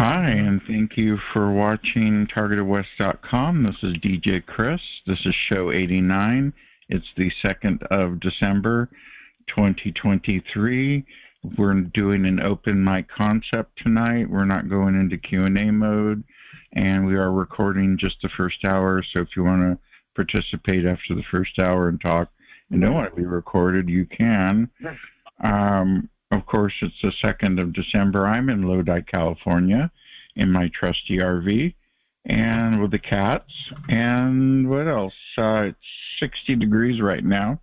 Hi, and thank you for watching TargetedWest.com. This is DJ Chris. This is show 89. It's the 2nd of December, 2023. We're doing an open mic concept tonight. We're not going into Q&A mode, and we are recording just the first hour. So if you want to participate after the first hour and talk and don't want to be recorded, you can. Of course, it's the 2nd of December. I'm in Lodi, California, in my trusty RV, and with the cats. And what else? It's 60 degrees right now.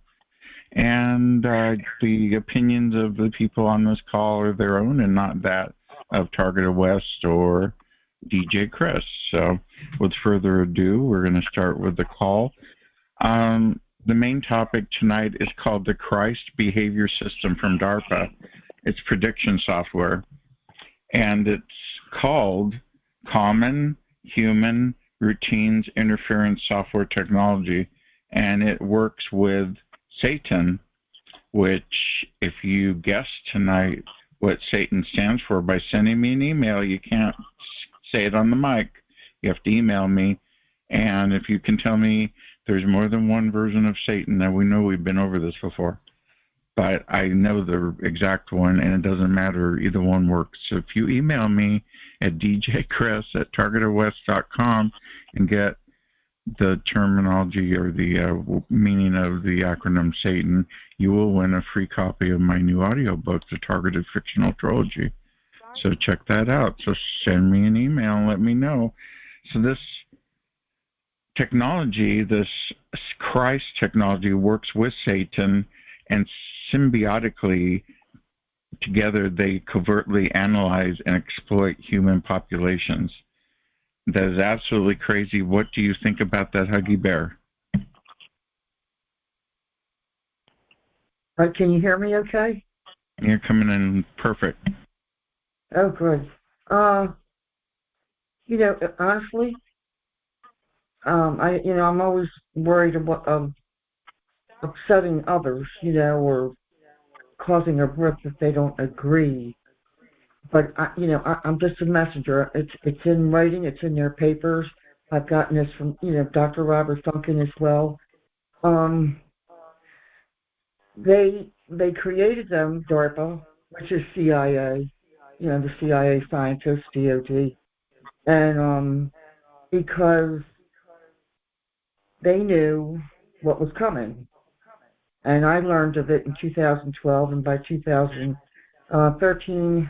And the opinions of the people on this call are their own and not that of Targeted West or DJ Chris. So with further ado, we're going to start with the call. The main topic tonight is called the C.H.R.I.S.T behavior system from DARPA. It's prediction software, and it's called Common Human Routines Interference Software Technology, and it works with S.A.T.A.N, which, if you guessed tonight what S.A.T.A.N stands for by sending me an email, you can't say it on the mic. You have to email me, and if you can tell me there's more than one version of S.A.T.A.N, now we know we've been over this before, but I know the exact one, and it doesn't matter. Either one works. So if you email me at djchris@targetedwest.com and get the terminology or the meaning of the acronym S.A.T.A.N, you will win a free copy of my new audiobook, The Targeted Fictional Trilogy. So check that out. So send me an email and let me know. So this technology, this C.H.R.I.S.T technology, works with S.A.T.A.N, and symbiotically together they covertly analyze and exploit human populations. That is absolutely crazy. What do you think about that, Huggy Bear? Can you hear me okay? You're coming in perfect. Oh, good. Honestly, I'm always worried about upsetting others, or causing a rift if they don't agree. But I'm just a messenger. It's in writing. It's in their papers. I've gotten this from Dr. Robert Duncan as well. They created them, DARPA, which is CIA. The CIA scientists, DOD, and because they knew what was coming. And I learned of it in 2012, and by 2013,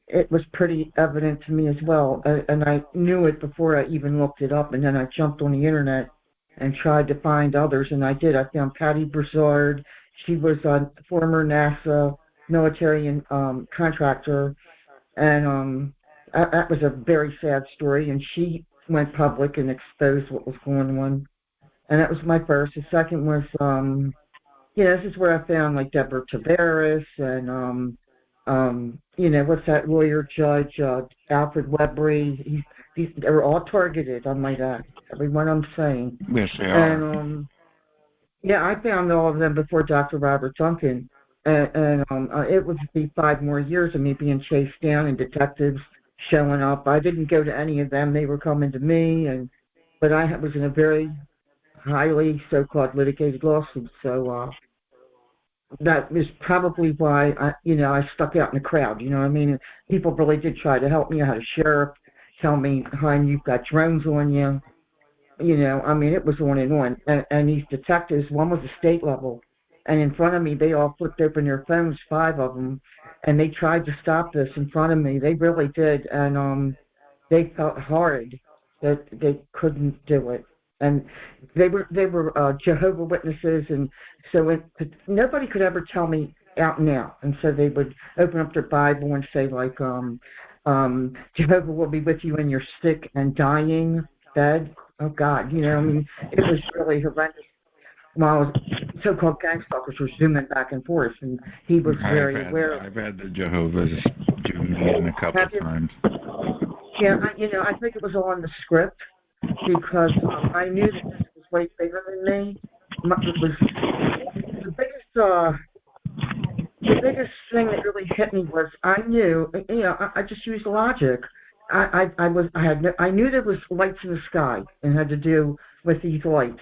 it was pretty evident to me as well. And I knew it before I even looked it up, and then I jumped on the internet and tried to find others, and I did. I found Patty Broussard. She was a former NASA military and contractor, and that was a very sad story, and she went public and exposed what was going on. And that was my first. The second was, this is where I found like Deborah Tavares and, what's that lawyer judge, Alfred Webry. They were all targeted, I might add. Everyone I'm saying. Yes, they are. And, I found all of them before Dr. Robert Duncan. And it would be 5 more years of me being chased down and detectives showing up. I didn't go to any of them. They were coming to me, but I was in a very highly so-called litigated lawsuit. So that is probably why I stuck out in the crowd. You know what I mean? People really did try to help me. I had a sheriff tell me, "Hon, you've got drones on you." It was on and on. And these detectives, one was a state level, and in front of me, they all flipped open their phones, 5 of them, and they tried to stop this in front of me. They really did, and they felt hard that they couldn't do it. And they were Jehovah's Witnesses, and so nobody could ever tell me out and out. And so they would open up their Bible and say, like, Jehovah will be with you in your sick and dying bed. Oh, God, it was really horrendous. While so-called gang stalkers were zooming back and forth, and he was very aware. I've had the Jehovah's do me in a couple of times. Yeah, I think it was all in the script, because I knew that this was way bigger than me. It was the biggest the biggest thing that really hit me was I knew, I just used logic. I knew there was lights in the sky and had to do with these lights,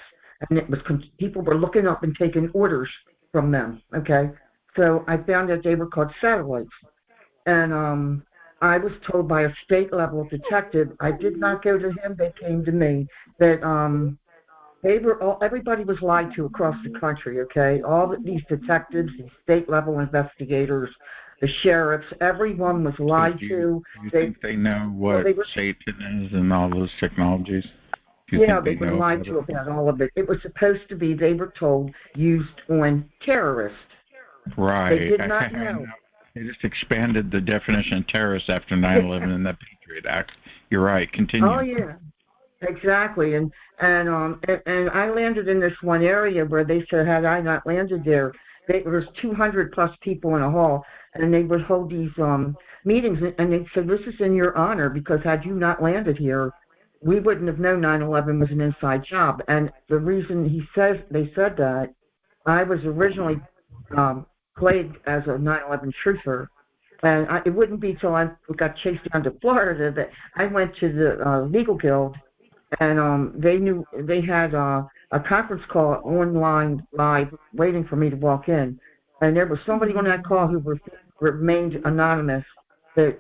and it was people were looking up and taking orders from them. Okay, so I found that they were called satellites, and I was told by a state level detective. I did not go to him; they came to me. That everybody was lied to across the country, okay? These detectives, these state level investigators, the sheriffs, everyone was So lied do to. you think they know what S.A.T.A.N is and all those technologies? Do you think They they were know lied about to it? about all of it. It was supposed to be, they were told, used on terrorists. Right. They did not I know. know. They just expanded the definition of terrorist after 9/11 and the Patriot Act. You're right. Continue. Oh, yeah. Exactly, and I landed in this one area where they said had I not landed there, there was 200 plus people in a hall, and they would hold these meetings, and they said this is in your honor because had you not landed here, we wouldn't have known 9/11 was an inside job. And the reason they said that, I was originally played as a 9/11 truther. And it wouldn't be till I got chased down to Florida that I went to the legal guild, and they knew they had a conference call online live waiting for me to walk in, and there was somebody on that call who remained anonymous. That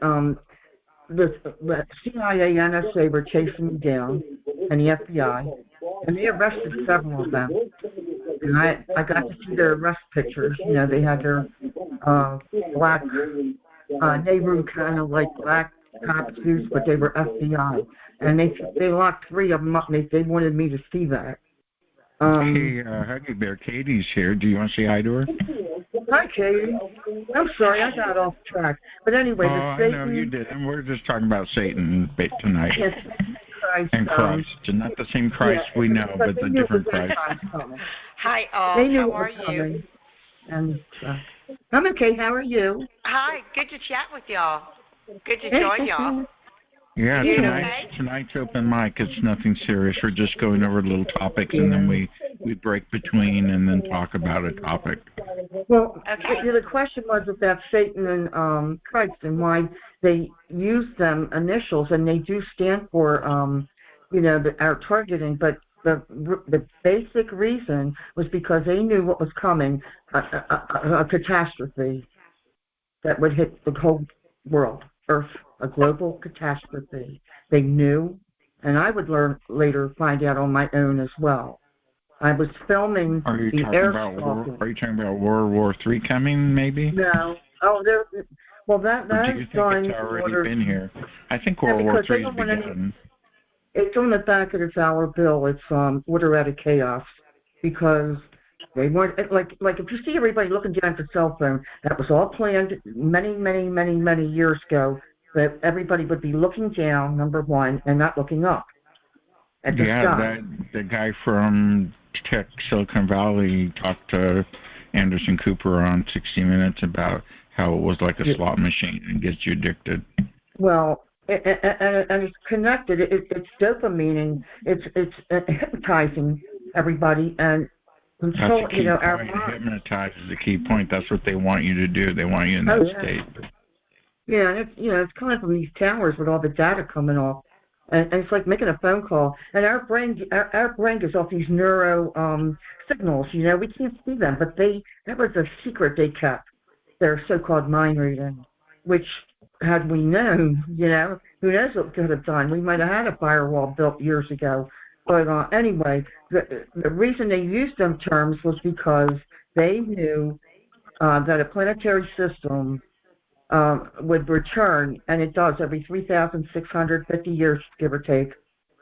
the CIA, NSA were chasing me down, and the FBI, and they arrested several of them. And I got to see their arrest pictures. They had their black Nehru kind of like black cop suits, but they were FBI, and they locked three of them up. And they wanted me to see that. Hey, Huggy Bear, Katie's here. Do you want to say hi to her? Hi, Katie. I'm sorry, I got off track. But anyway, I know you did, and we're just talking about Satan tonight. Yes, Christ, and Christ, and not the same Christ we know, but the different Christ. Hi, all. How are you? And I'm okay. How are you? Hi. Good to chat with y'all. Good to join y'all. Yeah, tonight's open mic. It's nothing serious. We're just going over little topics, and then we break between and then talk about a topic. Well, the question was about Satan and Christ and why they use them initials, and they do stand for, our targeting. But the basic reason was because they knew what was coming, a catastrophe that would hit the whole world, Earth, a global catastrophe. They knew, and I would later find out on my own as well. I was filming the air stalking. Are you talking about World War III coming, maybe? No. Oh, that do you think it's already been here? I think World War III has begun. It's on the back of the dollar bill. It's order out of chaos, because they weren't like if you see everybody looking down at the cell phone, that was all planned many years ago. That everybody would be looking down, number one, and not looking up at the sky. The guy from Silicon Valley talked to Anderson Cooper on 60 Minutes about how it was like a slot machine and gets you addicted. Well, and it's connected. It's dopamine. It's hypnotizing everybody and control. Our mind. Hypnotize is the key point. That's what they want you to do. They want you in that state. Yeah, and it's coming from these towers with all the data coming off, and it's like making a phone call. And our brain gives off these neuro signals. We can't see them, but that was a secret they kept. Their so-called mind reading, which had we known, who knows what we could have done. We might have had a firewall built years ago. But anyway, the reason they used them terms was because they knew that a planetary system would return, and it does every 3,650 years, give or take.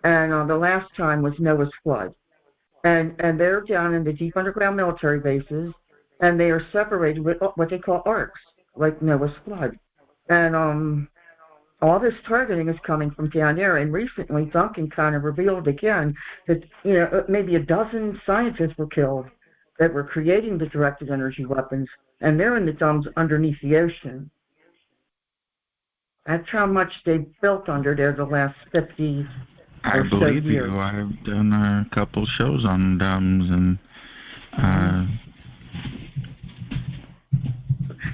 And the last time was Noah's flood. And they're down in the deep underground military bases, and they are separated with what they call arcs, like Noah's flood. And all this targeting is coming from down there. And recently, Duncan kind of revealed again that maybe a dozen scientists were killed that were creating the directed energy weapons, and they're in the dumps underneath the ocean. That's how much they've built under there the last 50 I believe you. I've done a couple shows on DUMS, and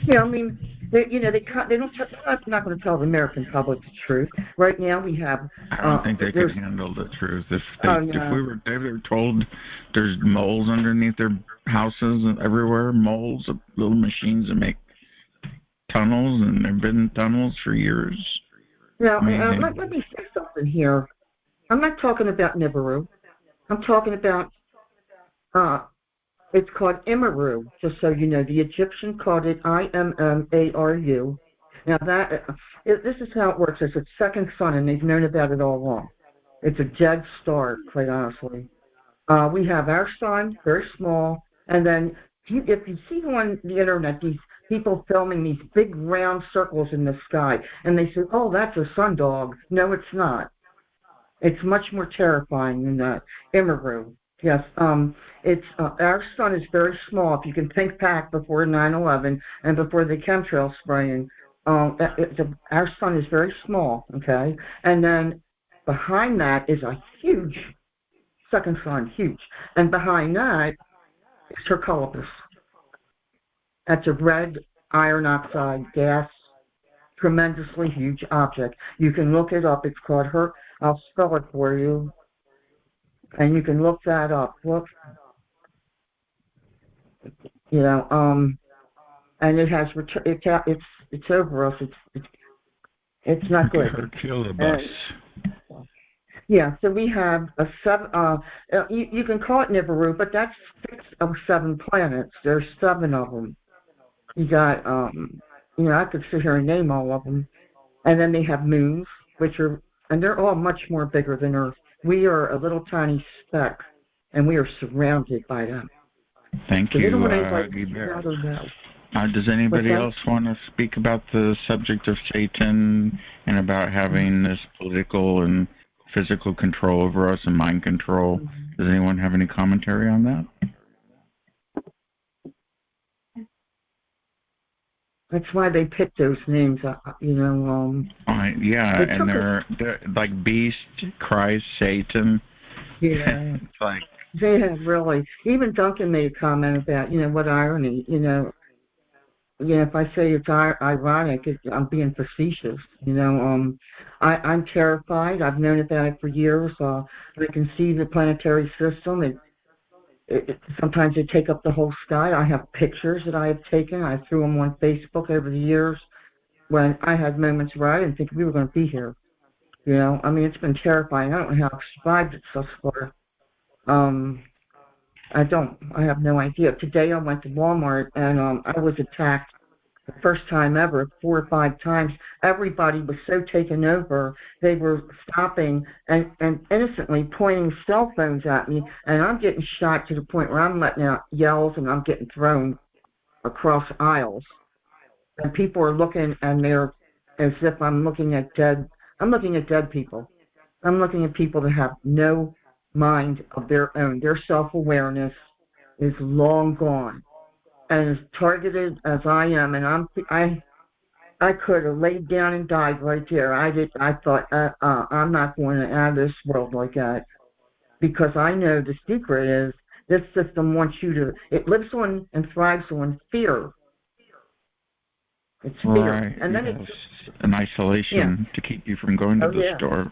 Yeah, I mean, they don't. I'm not going to tell the American public the truth. Right now, we have. I don't think they could There's. handle the truth. Oh If yeah. they were told there's moles underneath their houses and everywhere, moles, little machines that make tunnels, and there've been tunnels for years. Now, I mean, let me say something here. I'm not talking about Nibiru. I'm talking about. It's called Imaru, just so you know. The Egyptian called it Immaru. Now this is how it works. It's its second sun, and they've known about it all along. It's a dead star, quite honestly. We have our sun, very small, and then if you see on the internet these people filming these big round circles in the sky, and they say, "Oh, that's a sun dog." No, it's not. It's much more terrifying than that. Imaru. Yes. It's our sun is very small. If you can think back before 9/11 and before the chemtrail spraying, our sun is very small. Okay, and then behind that is a huge second sun, huge, and behind that is C.H.R.I.S.T. That's a red iron oxide gas, tremendously huge object. You can look it up. It's called her. I'll spell it for you, and you can look that up. Look, you know, and it has it's over us. It's not good. Kill the bus. Yeah, so we have a seven. You can call it Nibiru, but that's 6 of 7 planets. There's 7 of them. You got, I could sit here and name all of them, and then they have moons, and they're all much more bigger than Earth. We are a little tiny speck, and we are surrounded by them. Thank so you, Huggy Bear. Does anybody else want to speak about the subject of Satan and about having this political and physical control over us and mind control? Does anyone have any commentary on that? That's why they picked those names, yeah, and they're like Beast, Christ, Satan. Yeah. It's like. Yeah, really. Even Duncan made a comment about, what irony, if I say it's ironic, I'm being facetious, I'm terrified. I've known about it for years. I can see the planetary system. Sometimes they take up the whole sky. I have pictures that I have taken. I threw them on Facebook over the years when I had moments where I didn't think we were going to be here. It's been terrifying. I don't know how I've survived it so far. I have no idea. Today I went to Walmart and I was attacked the first time ever, 4 or 5 times. Everybody was so taken over. They were stopping and innocently pointing cell phones at me, and I'm getting shot to the point where I'm letting out yells and I'm getting thrown across aisles. And people are looking, and they're as if I'm looking at dead people. I'm looking at people that have no mind of their own. Their self-awareness is long gone. And as targeted as I am, and I could have laid down and died right there. I thought, I'm not going out of this world like that, because I know the secret is this system wants you to. It lives on and thrives on fear. It's fear, right, and then it's an isolation to keep you from going to the store.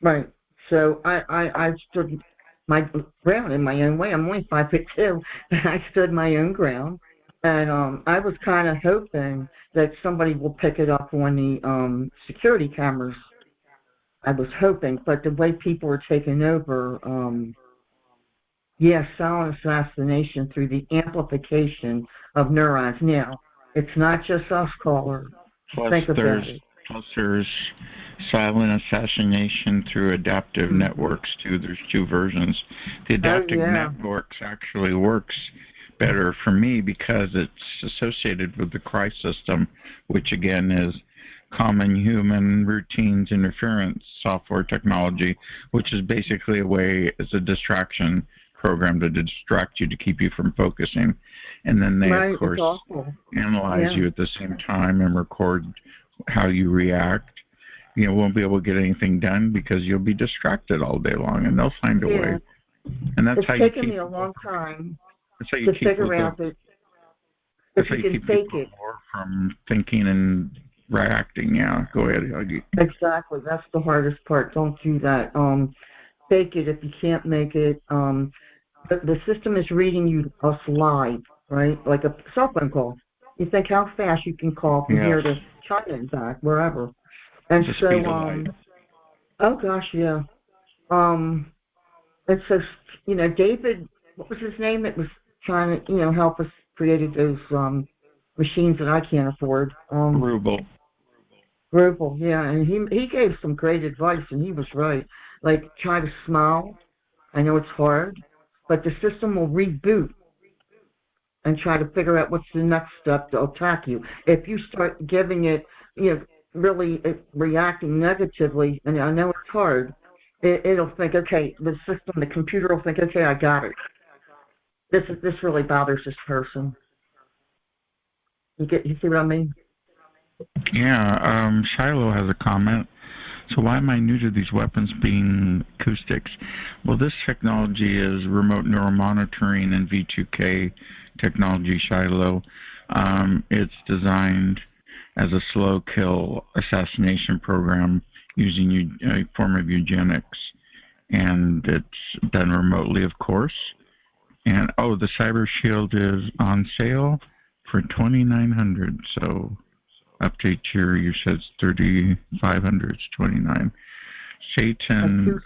Right. So I stood my ground in my own way. I'm only 5'2". I stood my own ground, and I was kind of hoping that somebody will pick it up on the security cameras. I was hoping, but the way people were taking over, silent assassination through the amplification of neurons. Now, it's not just us, caller. Think about it. Plus, there's silent assassination through adaptive networks, too. There's 2 versions. The adaptive networks actually works better for me because it's associated with the C.H.R.I.S.T system, which, again, is common human routines interference software technology, which is basically it's a distraction program to distract you, to keep you from focusing. And then they, of course, analyze you at the same time and record how you react. You won't be able to get anything done because you'll be distracted all day long, and they'll find a way. And that's it's taken me a long time to figure out that. That's If how you you can keep fake people it. more from thinking and reacting. Yeah, go ahead, Huggy. Exactly. That's the hardest part. Don't do that. Fake it if you can't make it. The system is reading you us live, right? Like a cell phone call. You think how fast you can call from Yes, here to China and back, wherever. And the so, speed of light. oh gosh, yeah. Um, and so, David, what was his name? It was trying to, help us created those machines that I can't afford. Ruble. Rupel, yeah, and he gave some great advice, and he was right. Like, try to smile. I know it's hard, but the system will reboot and try to figure out what's the next step to attack you. If you start giving it, really reacting negatively, and I know it's hard, it'll think, okay, the system, the computer will think, okay, I got it. This really bothers this person. You see what I mean? Yeah, Shiloh has a comment. So why am I new to these weapons being acoustics? Well, this technology is remote neural monitoring and V2K technology, Shiloh. It's designed as a slow kill assassination program using a form of eugenics. And it's done remotely, of course. And, oh, the Cyber Shield is on sale for $2,900. So update here, you said it's 3,500, it's 29. S.A.T.A.N.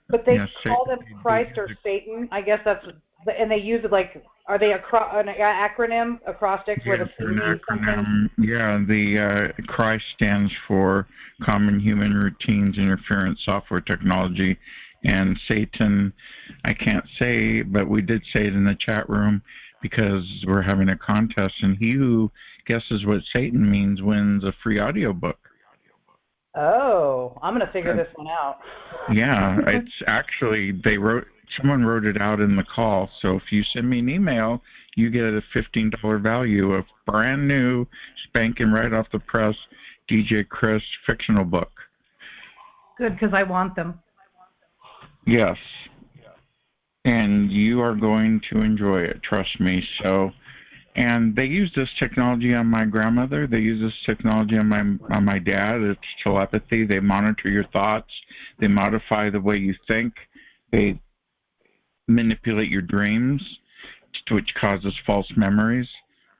But they Yeah, call them Christ or Satan. I guess that's, and they use it like, are they an acronym, acrostics, where the C means something? Yeah, the C.H.R.I.S.T stands for Common Human Routines Interference Software Technology. And Satan, I can't say, but we did say it in the chat room because we're having a contest, and he who guesses what Satan means wins a free audiobook. Oh, I'm going to figure this one out. Yeah, it's actually, someone wrote it out in the call. So if you send me an email, you get a $15 value of brand new, spanking right off the press, DJ Chris fictional book. Good, because I want them. Yes. And you are going to enjoy it, trust me. So, and they use this technology on my grandmother. They use this technology on my dad. It's telepathy. They monitor your thoughts. They modify the way you think. They manipulate your dreams, which causes false memories,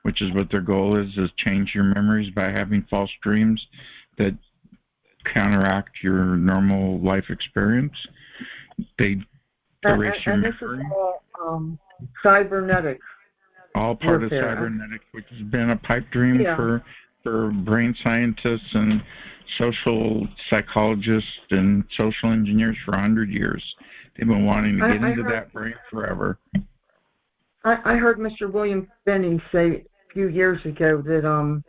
which is what their goal is change your memories by having false dreams that counteract your normal life experience. They erase your memory. This is all cybernetics. All part of cybernetics, which has been a pipe dream for brain scientists and social psychologists and social engineers for 100 years. They've been wanting to get into that brain forever. I heard Mr. William Benning say a few years ago that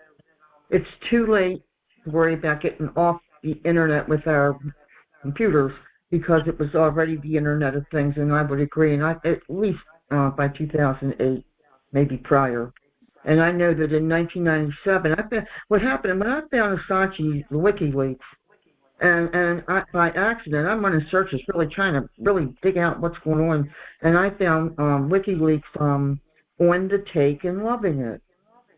it's too late to worry about getting off the internet with our computers because it was already the Internet of Things, and I would agree, and at least by 2008, maybe prior. And I know that in 1997, what happened when I found S.A.T.A.N, the WikiLeaks, and by accident, I'm running searches, really trying to really dig out what's going on, and I found WikiLeaks on the take and loving it,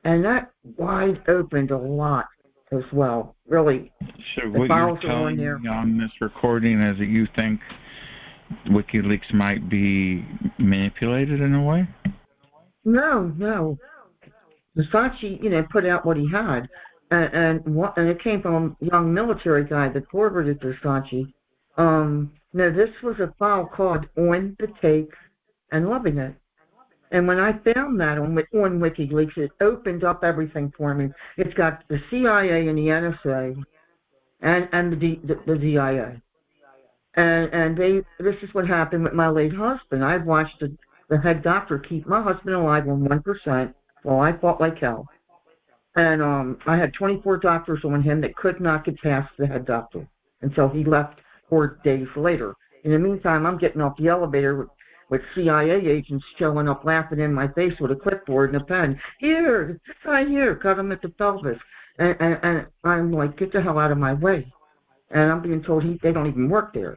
and that wide opened a lot as well. Really, so what you're telling me on this recording is that you think WikiLeaks might be manipulated in a way? No. S.A.T.A.N, put out what he had, and it came from a young military guy that forwarded to S.A.T.A.N. No, this was a file called On the Take and Loving It. And when I found that on WikiLeaks, it opened up everything for me. It's got the CIA and the NSA and the DIA. And this is what happened with my late husband. I watched the head doctor keep my husband alive on 1% while I fought like hell. And I had 24 doctors on him that could not get past the head doctor until he left 4 days later. In the meantime, I'm getting off the elevator with CIA agents showing up laughing in my face with a clipboard and a pen. Here, sign here, cut him at the pelvis. And I'm like, get the hell out of my way. And I'm being told they don't even work there.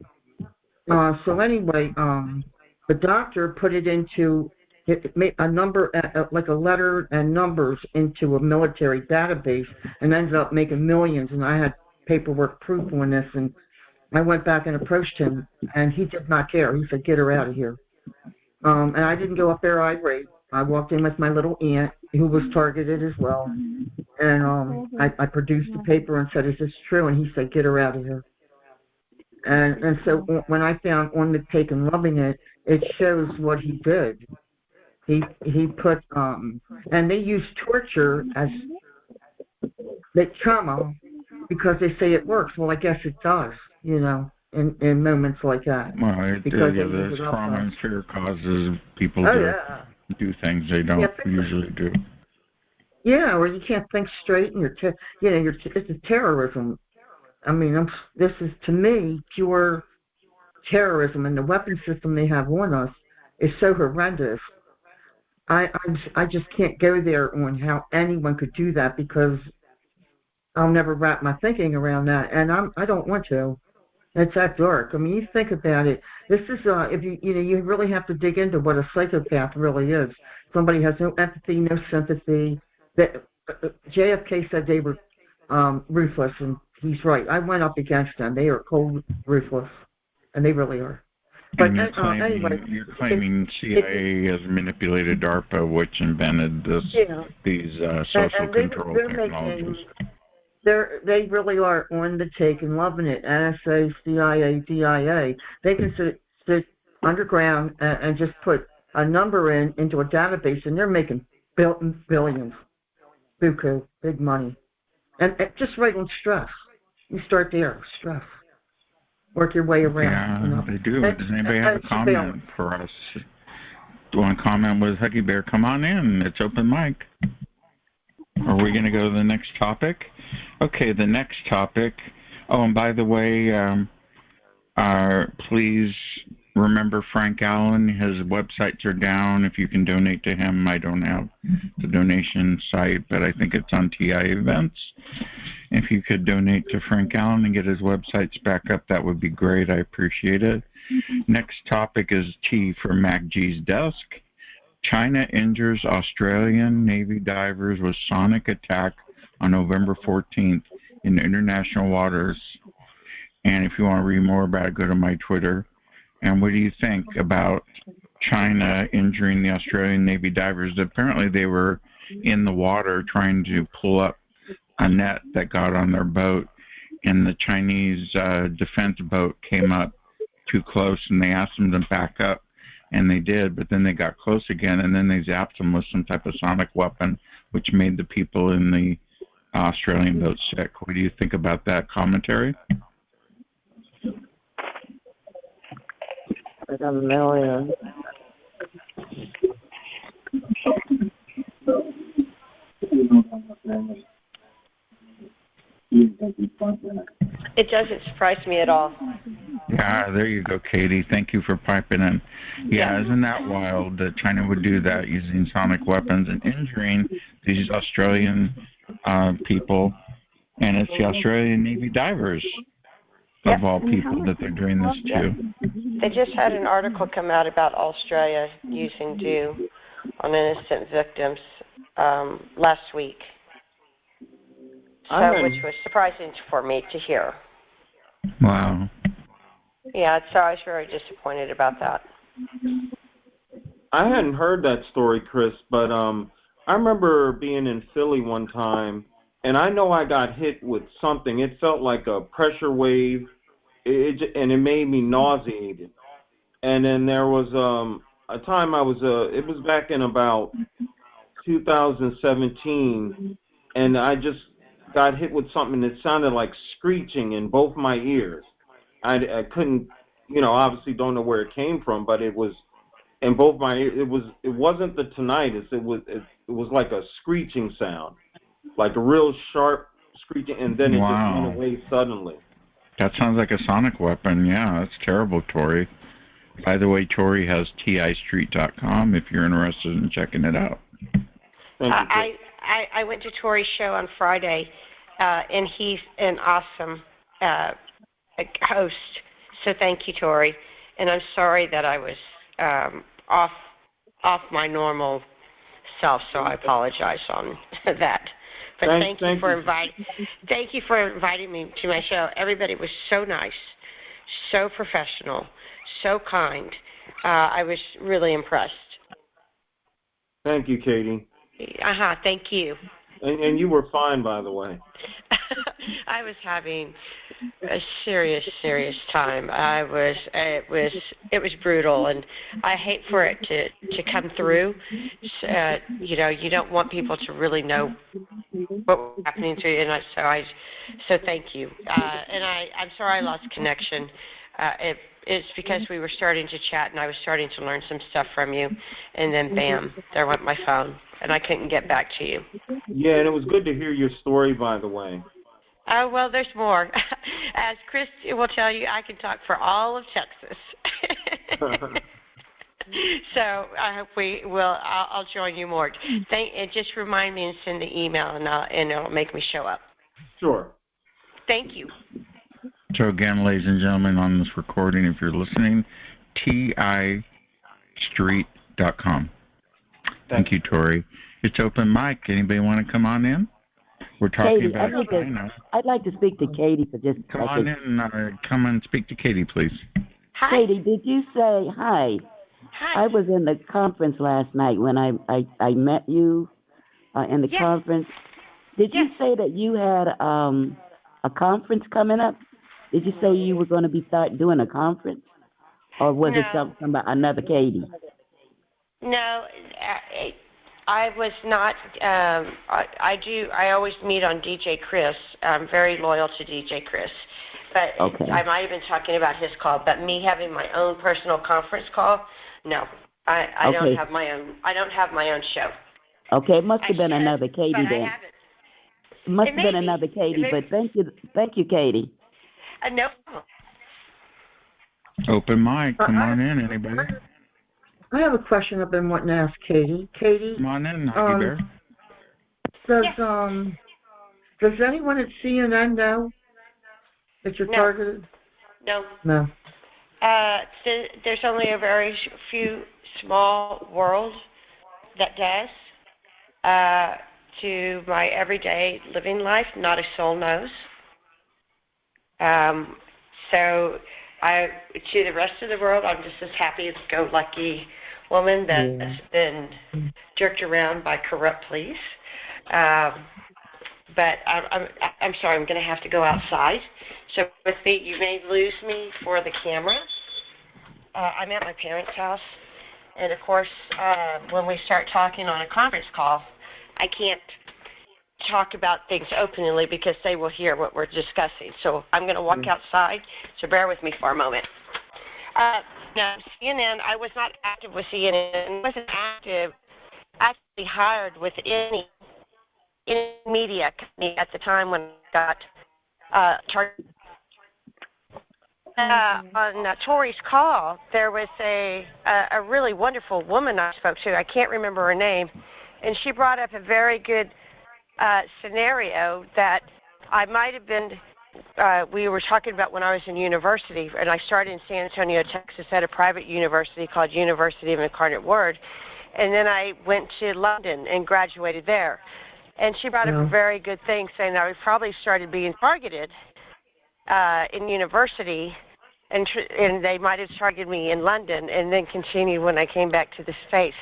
So anyway, the doctor put it into it made a number, like a letter and numbers into a military database, and ended up making millions. And I had paperwork proof on this, and I went back and approached him, and he did not care. He said, "Get her out of here." And I didn't go up there irate. I walked in with my little aunt, who was targeted as well, and I produced the paper and said, "Is this true?" And he said, "Get her out of here." And so when I found On the Take and Loving It, it shows what he did. He put and they use torture as the trauma because they say it works. Well, I guess it does, in moments like that. Well, because the trauma and fear causes people to do things they don't usually do. Yeah, or you can't think straight, and it's a terrorism. I mean, this is, to me, pure terrorism, and the weapon system they have on us is so horrendous. I just can't go there on how anyone could do that, because I'll never wrap my thinking around that, and I don't want to. It's that dark. I mean, you think about it. This is if you really have to dig into what a psychopath really is. Somebody has no empathy, no sympathy. That JFK said they were ruthless, and he's right. I went up against them. They are cold, ruthless, and they really are. But and you're claiming CIA has manipulated DARPA, which invented these social control technologies. They really are on the take and loving it. NSA, CIA, DIA. They can sit underground and just put a number into a database, and they're making billions. Buku, big money. And just right on stress. You start there, stress. Work your way around. Yeah, they do. Does anybody have a comment for us? One comment was, Huggy Bear, come on in. It's open mic. Are we going to go to the next topic? Okay, the next topic. Oh, and by the way, please remember Frank Allen. His websites are down. If you can donate to him, I don't have the donation site, but I think it's on TI Events. If you could donate to Frank Allen and get his websites back up, that would be great. I appreciate it. Next topic is T for MacG's desk. China injures Australian Navy divers with sonic attack on November 14th in international waters. And if you want to read more about it, go to my Twitter. And what do you think about China injuring the Australian Navy divers? Apparently they were in the water trying to pull up a net that got on their boat, and the Chinese defense boat came up too close, and they asked them to back up, and they did, but then they got close again, and then they zapped them with some type of sonic weapon, which made the people in the Australian boat sick. What do you think about that commentary? I got a million. It doesn't surprise me at all. Yeah, there you go, Katie. Thank you for piping in. Yeah, isn't that wild that China would do that using sonic weapons and injuring these Australian people? And it's the Australian Navy divers, of all people, that they're doing this to. They just had an article come out about Australia using DEW on innocent victims last week. Which was surprising for me to hear. Wow. Yeah, so I was very disappointed about that. I hadn't heard that story, Chris, but I remember being in Philly one time, and I know I got hit with something. It felt like a pressure wave, and it made me nauseated. And then there was a time it was back in about 2017, and I just got hit with something that sounded like screeching in both my ears. I couldn't, obviously don't know where it came from, but it was in both my ears. It wasn't the tinnitus. It was like a screeching sound, like a real sharp screeching, and then it just went away suddenly. That sounds like a sonic weapon. Yeah, that's terrible, Tori. By the way, Tori has TIStreet.com if you're interested in checking it out. I went to Tori's show on Friday, and he's an awesome host. So thank you, Tori. And I'm sorry that I was off off my normal self, so I apologize on that. But thank you for inviting me to my show. Everybody was so nice, so professional, so kind. I was really impressed. Thank you, Katie. Thank you. And you were fine, by the way. I was having a serious time. It was brutal, and I hate for it to come through. You don't want people to really know what was happening to you, and so thank you. And I'm sorry I lost connection. It's because we were starting to chat, and I was starting to learn some stuff from you, and then bam, there went my phone, and I couldn't get back to you. Yeah, and it was good to hear your story, by the way. Oh, well, there's more. As Chris will tell you, I can talk for all of Texas. So I hope I'll join you more. Just remind me and send the email, and it'll make me show up. Sure. Thank you. So again, ladies and gentlemen, on this recording, if you're listening, TIStreet.com. Thank you, Tori. It's open mic. Anybody want to come on in? We're talking Katie, about I'd like to speak to Katie for just a second. Come on in. Come and speak to Katie, please. Hi. Katie, did you say hi? Hi. I was in the conference last night when I met you in the conference. Did you say that you had a conference coming up? Did you say you were going to start doing a conference? Or was it something about another Katie? No, I was not. I always meet on DJ Chris. I'm very loyal to DJ Chris. But I might have been talking about his call. But me having my own personal conference call, no. I don't have my own. I don't have my own show. Okay, it must have been another Katie but then. I haven't. It must have been another Katie, but thank you, Katie. No. Open mic. Come on in, anybody. I have a question I've been wanting to ask Katie. Katie, come on in, Huggy Bear. Does anyone at CNN know that you're targeted? No. No. There's only a very few small world that does. To my everyday living life, not a soul knows. So to the rest of the world, I'm just this happy-go-lucky woman that's been jerked around by corrupt police. But I'm sorry, I'm going to have to go outside. So with me, you may lose me for the camera. I'm at my parents' house, and of course, when we start talking on a conference call, I can't talk about things openly because they will hear what we're discussing. So I'm going to walk outside, so bear with me for a moment. Now, CNN, I was not active with CNN. I wasn't actually hired with any media company at the time when I got targeted. On Tori's call, there was a really wonderful woman I spoke to. I can't remember her name. And she brought up a very good scenario that I might have been, we were talking about when I was in university, and I started in San Antonio, Texas, at a private university called University of Incarnate Word. And then I went to London and graduated there. And she brought up a very good thing, saying that I probably started being targeted in university, and they might have targeted me in London and then continued when I came back to the States.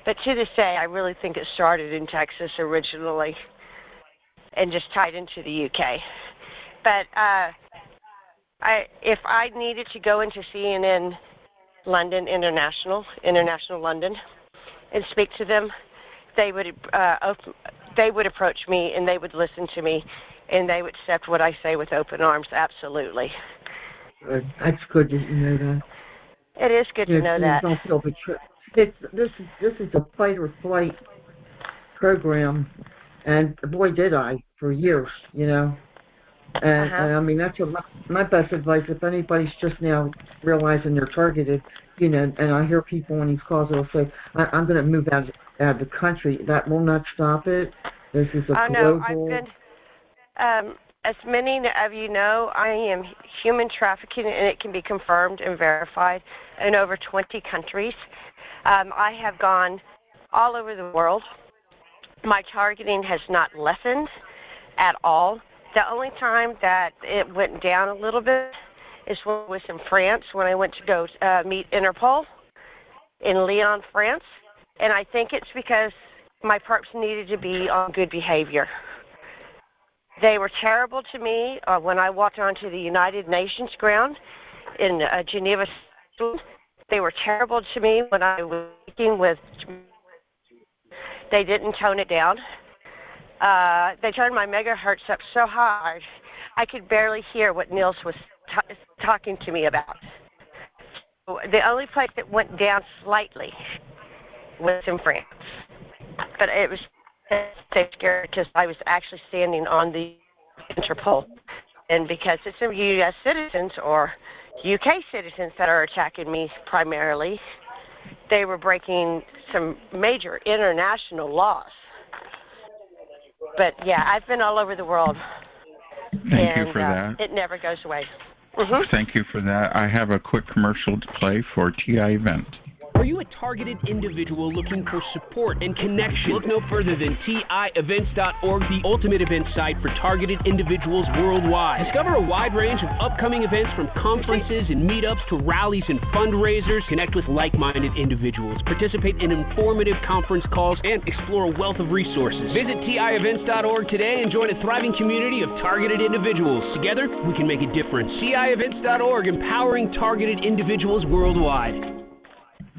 But to this day, I really think it started in Texas originally and just tied into the UK. But if I needed to go into CNN London International London, and speak to them, they would approach me and they would listen to me and they would accept what I say with open arms. Absolutely. That's good that you know that. It is good to know that. Don't feel betrayed. This is a fight or flight program, and boy did I for years, you know. And I mean that's my best advice. If anybody's just now realizing they're targeted, you know, and I hear people on these calls that'll say, "I'm going to move out of the country." That will not stop it. This is a global. No, as many of you know, I am human trafficking, and it can be confirmed and verified in over 20 countries. I have gone all over the world. My targeting has not lessened at all. The only time that it went down a little bit is when I was in France, when I went to go meet Interpol in Lyon, France. And I think it's because my perps needed to be on good behavior. They were terrible to me when I walked onto the United Nations ground in Geneva. They were terrible to me when I was speaking with. They didn't tone it down. They turned my megahertz up so hard, I could barely hear what Niels was talking to me about. So the only place that went down slightly was in France. But it was so scary because I was actually standing on the Interpol. And because it's the U.S. citizens or UK citizens that are attacking me primarily, they were breaking some major international laws. But yeah, I've been all over the world. Thank you for that. It never goes away. Thank you for that. I have a quick commercial to play for TI Event. Are you a targeted individual looking for support and connection? Look no further than TIEvents.org, the ultimate event site for targeted individuals worldwide. Discover a wide range of upcoming events from conferences and meetups to rallies and fundraisers. Connect with like-minded individuals, participate in informative conference calls, and explore a wealth of resources. Visit TIEvents.org today and join a thriving community of targeted individuals. Together, we can make a difference. TIEvents.org, empowering targeted individuals worldwide.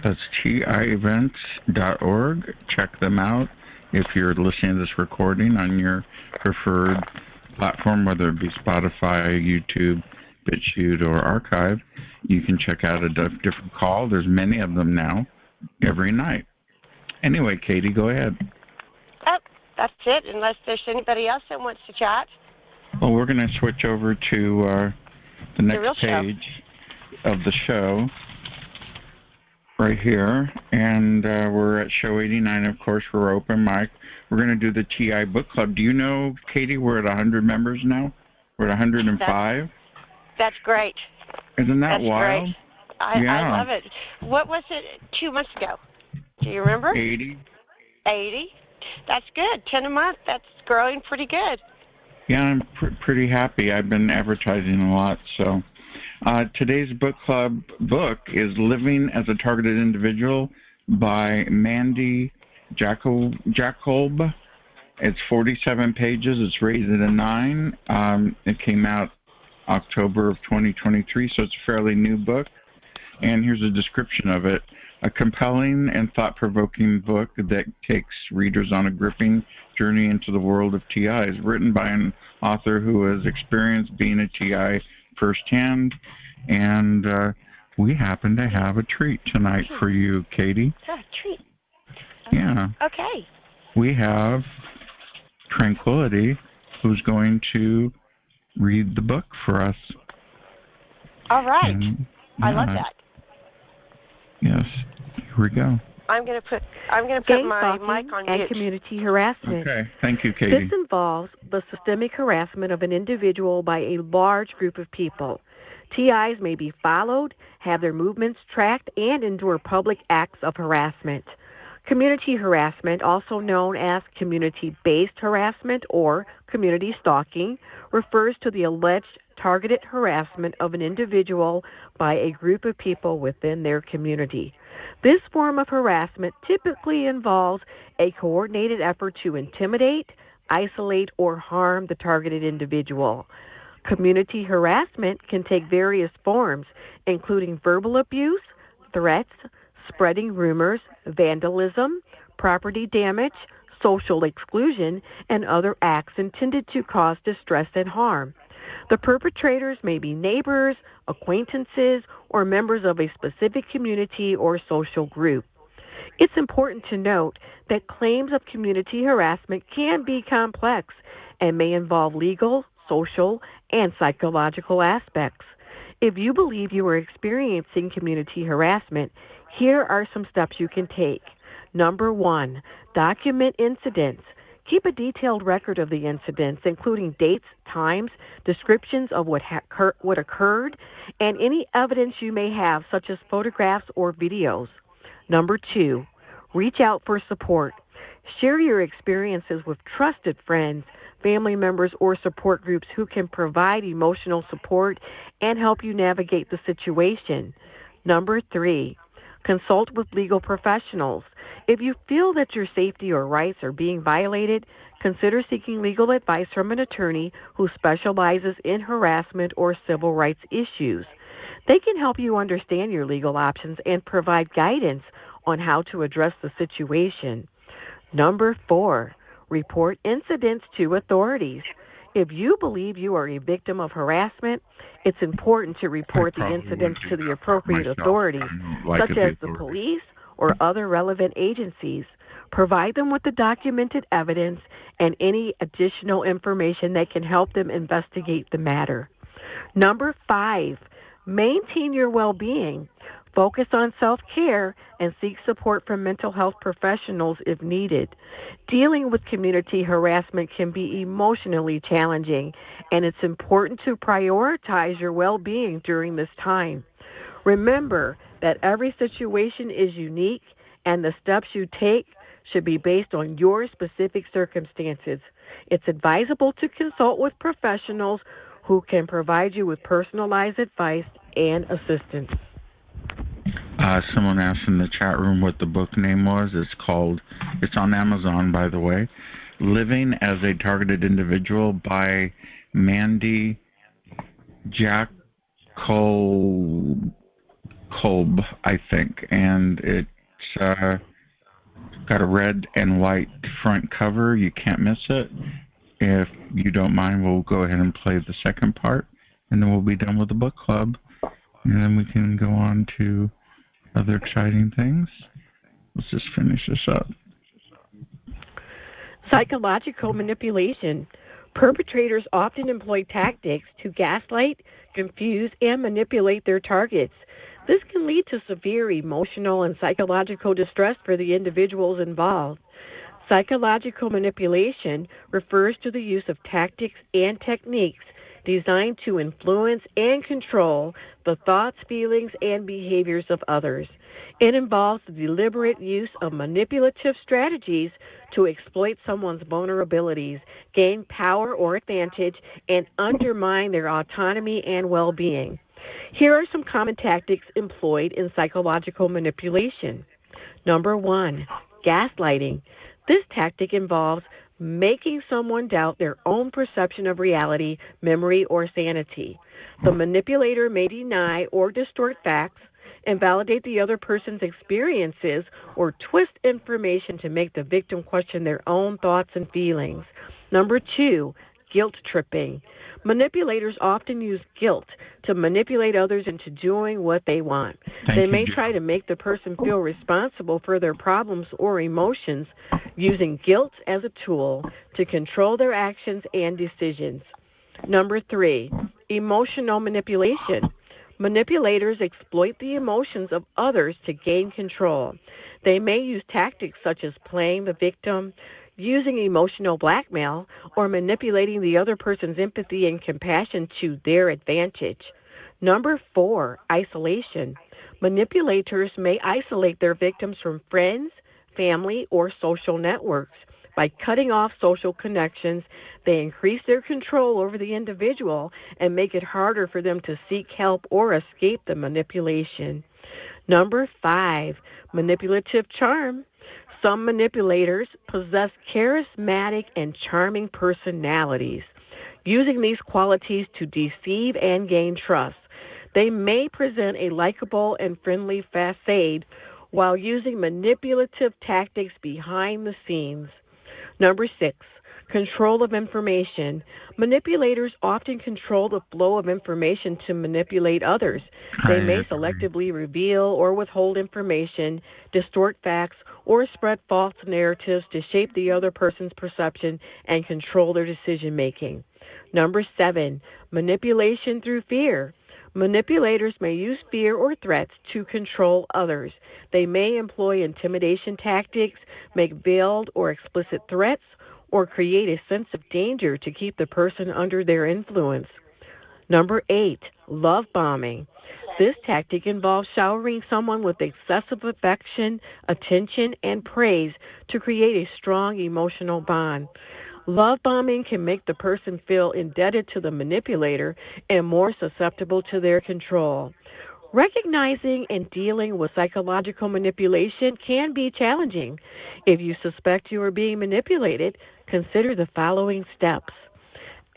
That's TIEvents.org. Check them out. If you're listening to this recording on your preferred platform, whether it be Spotify, YouTube, BitChute, or Archive, you can check out a different call. There's many of them now, every night. Anyway, Katie, go ahead. Oh, that's it, unless there's anybody else that wants to chat. Well, we're going to switch over to the next page of the show. Right here, and we're at show 89. Of course, we're open mic. We're going to do the TI Book Club. Do you know, Katie, we're at 100 members now? We're at 105. That's great. Isn't that wild? Great. I love it. What was it 2 months ago? Do you remember? 80. 80? That's good. 10 a month. That's growing pretty good. Yeah, I'm pretty happy. I've been advertising a lot, so... today's book club book is Living as a Targeted Individual by Mandy Jacob. It's 47 pages. It's rated a 9. It came out October of 2023, so it's a fairly new book. And here's a description of it. A compelling and thought-provoking book that takes readers on a gripping journey into the world of TIs, written by an author who has experienced being a TI firsthand, and we happen to have a treat tonight for you, Katie. A treat. Yeah. Okay. We have Tranquility, who's going to read the book for us. All right. And, I love that. Yes. Here we go. I'm going to put my mic on mute. And community harassment. Okay. Thank you, Katie. This involves the systemic harassment of an individual by a large group of people. TIs may be followed, have their movements tracked, and endure public acts of harassment. Community harassment, also known as community-based harassment or community stalking, refers to the alleged targeted harassment of an individual by a group of people within their community. This form of harassment typically involves a coordinated effort to intimidate, isolate, or harm the targeted individual. Community harassment can take various forms, including verbal abuse, threats, spreading rumors, vandalism, property damage, social exclusion, and other acts intended to cause distress and harm. The perpetrators may be neighbors, acquaintances, or members of a specific community or social group. It's important to note that claims of community harassment can be complex and may involve legal, social, and psychological aspects. If you believe you are experiencing community harassment, here are some steps you can take. Number 1, document incidents. Keep a detailed record of the incidents, including dates, times, descriptions of what occurred, and any evidence you may have, such as photographs or videos. Number 2, reach out for support. Share your experiences with trusted friends, family members, or support groups who can provide emotional support and help you navigate the situation. Number 3, consult with legal professionals. If you feel that your safety or rights are being violated, consider seeking legal advice from an attorney who specializes in harassment or civil rights issues. They can help you understand your legal options and provide guidance on how to address the situation. Number 4, report incidents to authorities. If you believe you are a victim of harassment, it's important to report the incidents to the appropriate authorities, such as the police or other relevant agencies. Provide them with the documented evidence and any additional information that can help them investigate the matter. Number 5, maintain your well-being. Focus on self-care and seek support from mental health professionals if needed. Dealing with community harassment can be emotionally challenging, and it's important to prioritize your well-being during this time. Remember that every situation is unique, and the steps you take should be based on your specific circumstances. It's advisable to consult with professionals who can provide you with personalized advice and assistance. Someone asked in the chat room what the book name was. It's on Amazon, by the way. Living as a Targeted Individual by Mandy Jack Kolb, I think. And it's got a red and white front cover. You can't miss it. If you don't mind, we'll go ahead and play the second part, and then we'll be done with the book club. And then we can go on to other exciting things. Let's just finish this up. Psychological manipulation. Perpetrators often employ tactics to gaslight, confuse, and manipulate their targets. This can lead to severe emotional and psychological distress for the individuals involved. Psychological manipulation refers to the use of tactics and techniques designed to influence and control the thoughts, feelings, and behaviors of others. It involves the deliberate use of manipulative strategies to exploit someone's vulnerabilities, gain power or advantage, and undermine their autonomy and well-being. Here are some common tactics employed in psychological manipulation. Number 1, gaslighting. This tactic involves making someone doubt their own perception of reality, memory, or sanity. The manipulator may deny or distort facts, invalidate the other person's experiences, or twist information to make the victim question their own thoughts and feelings. Number 2, guilt tripping. Manipulators often use guilt to manipulate others into doing what they want. They may try to make the person feel responsible for their problems or emotions, using guilt as a tool to control their actions and decisions. Number 3, emotional manipulation. Manipulators exploit the emotions of others to gain control. They may use tactics such as playing the victim, using emotional blackmail, or manipulating the other person's empathy and compassion to their advantage. Number 4, isolation. Manipulators may isolate their victims from friends, family, or social networks. By cutting off social connections, they increase their control over the individual and make it harder for them to seek help or escape the manipulation. Number 5, manipulative charm. Some manipulators possess charismatic and charming personalities. Using these qualities to deceive and gain trust, they may present a likable and friendly facade while using manipulative tactics behind the scenes. Number 6, control of information. Manipulators often control the flow of information to manipulate others. They may selectively reveal or withhold information, distort facts, or spread false narratives to shape the other person's perception and control their decision-making. Number 7, manipulation through fear. Manipulators may use fear or threats to control others. They may employ intimidation tactics, make veiled or explicit threats, or create a sense of danger to keep the person under their influence. Number 8, love bombing. This tactic involves showering someone with excessive affection, attention, and praise to create a strong emotional bond. Love bombing can make the person feel indebted to the manipulator and more susceptible to their control. Recognizing and dealing with psychological manipulation can be challenging. If you suspect you are being manipulated, consider the following steps.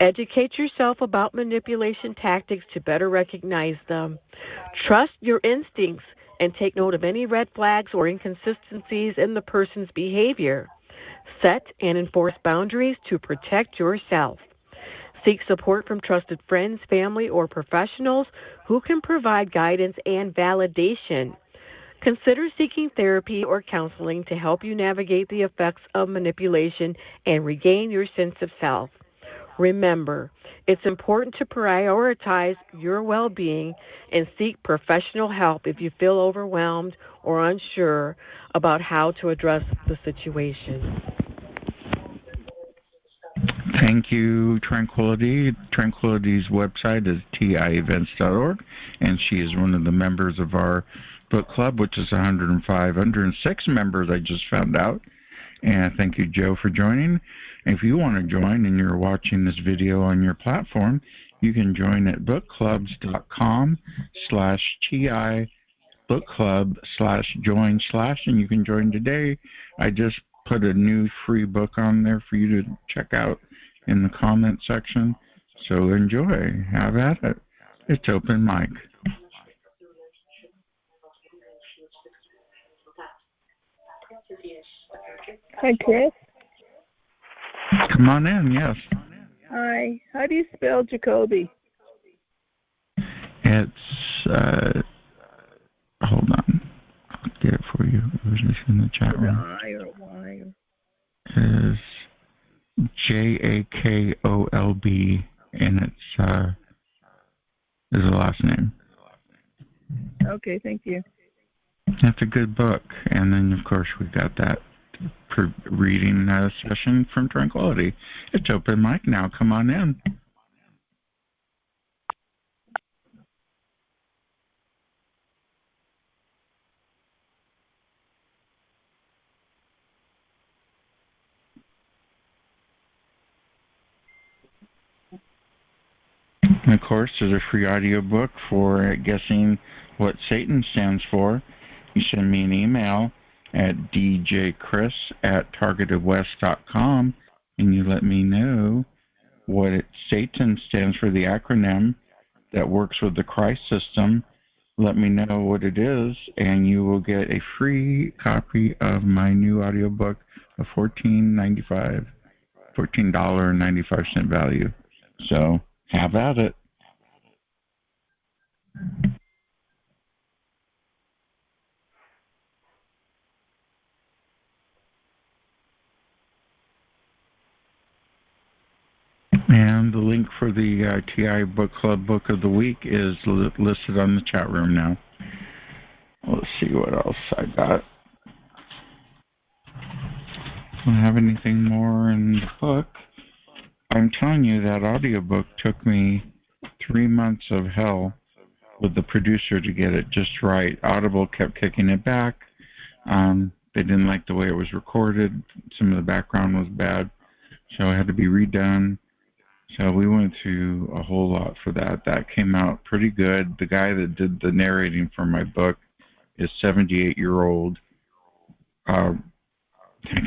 Educate yourself about manipulation tactics to better recognize them. Trust your instincts and take note of any red flags or inconsistencies in the person's behavior. Set and enforce boundaries to protect yourself. Seek support from trusted friends, family, or professionals who can provide guidance and validation. Consider seeking therapy or counseling to help you navigate the effects of manipulation and regain your sense of self. Remember, it's important to prioritize your well-being and seek professional help if you feel overwhelmed or unsure about how to address the situation. Thank you, Tranquility. Tranquility's website is tievents.org, and she is one of the members of our book club, which is 106 members, I just found out. And thank you, Joe, for joining. If you want to join and you're watching this video on your platform, you can join at bookclubs.com/TI bookclub/join/ and you can join today. I just put a new free book on there for you to check out in the comment section. So enjoy. Have at it. It's open mic. Hi, Chris. Come on in, yes. Hi. How do you spell Jacoby? It's, hold on. I'll get it for you. It was just in the chat room. I or Y? It's Jakolb, and it's is the last name. Okay, thank you. That's a good book. And then, of course, we got that reading session from Tranquility. It's open mic now. Come on in. And of course, there's a free audiobook for guessing what Satan stands for. You send me an email at djchris@targetedwest.com, and you let me know what S.A.T.A.N stands for, the acronym that works with the C.H.R.I.S.T system. Let me know what it is, and you will get a free copy of my new audiobook of $14.95 value. So have at it. And the link for the TI Book Club Book of the Week is listed on the chat room now. Let's see what else I got. Don't have anything more in the book. I'm telling you, that audiobook took me 3 months of hell with the producer to get it just right. Audible kept kicking it back. They didn't like the way it was recorded. Some of the background was bad, so it had to be redone. So we went through a whole lot for that. That came out pretty good. The guy that did the narrating for my book is 78-year-old. I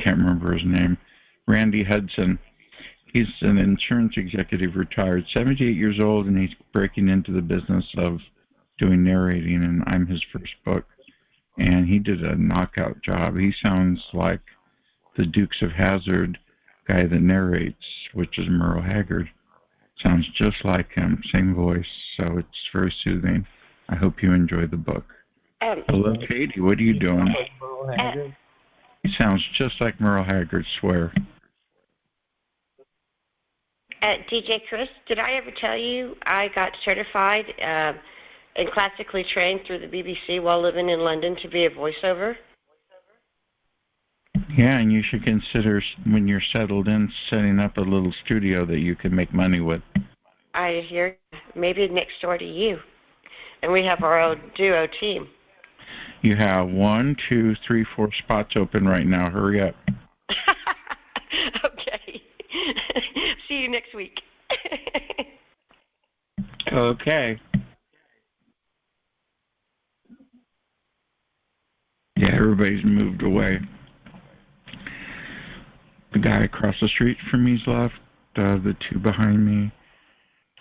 can't remember his name. Randy Hudson. He's an insurance executive, retired, 78 years old, and he's breaking into the business of doing narrating, and I'm his first book. And he did a knockout job. He sounds like the Dukes of Hazzard guy that narrates, which is Merle Haggard. Sounds just like him, same voice, so it's very soothing. I hope you enjoy the book. Hello, Katie. What are you doing? He sounds just like Merle Haggard, swear. DJ Chris, did I ever tell you I got certified and classically trained through the BBC while living in London to be a voiceover? Yeah, and you should consider when you're settled in setting up a little studio that you can make money with. I hear maybe next door to you, and we have our own duo team. You have 1, 2, 3, 4 spots open right now. Hurry up. Okay. See you next week. Okay. Yeah, everybody's moved away. The guy across the street from me's left, the two behind me,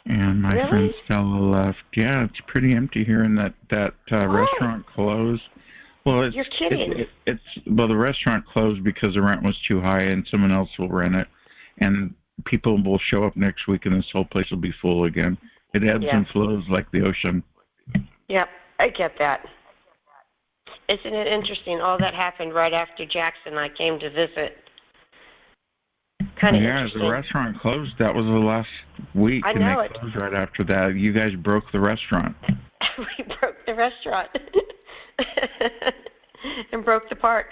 and my friend Stella left. Yeah, it's pretty empty here, and that restaurant closed. Well, You're kidding. Well, the restaurant closed because the rent was too high, and someone else will rent it, and people will show up next week, and this whole place will be full again. It ebbs and flows like the ocean. Yep, I get that. Isn't it interesting? All that happened right after Jackson and I came to visit. Kind of interesting. The restaurant closed. That was the last week, I know and they closed right after that. You guys broke the restaurant. We broke the restaurant. And broke the park.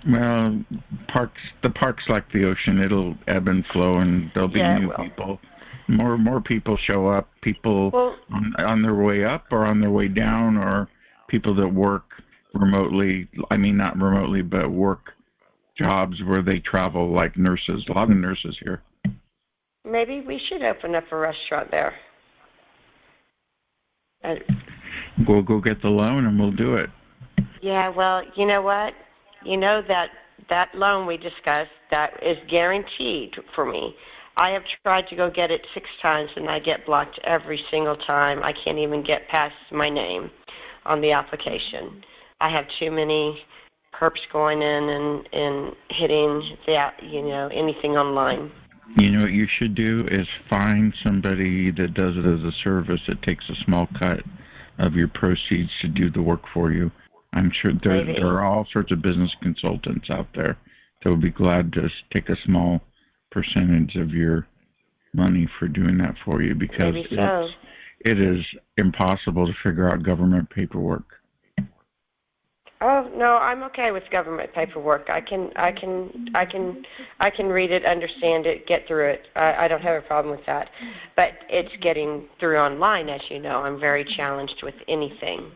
Well, the park's like the ocean. It'll ebb and flow, and there'll be new people. More people show up. People on their way up or on their way down, or people that work remotely. I mean, not remotely, but work jobs where they travel, like nurses. A lot of nurses here. Maybe we should open up a restaurant there. We'll go get the loan and we'll do it. Yeah, well, you know what? You know that loan we discussed, that is guaranteed for me. I have tried to go get it 6 times, and I get blocked every single time. I can't even get past my name on the application. I have too many perps going in and hitting anything online. You know what you should do is find somebody that does it as a service that takes a small cut of your proceeds to do the work for you. I'm sure there are all sorts of business consultants out there that would be glad to take a small percentage of your money for doing that for you, because it is impossible to figure out government paperwork. Oh no, I'm okay with government paperwork. I can read it, understand it, get through it. I don't have a problem with that. But it's getting through online, as you know. I'm very challenged with anything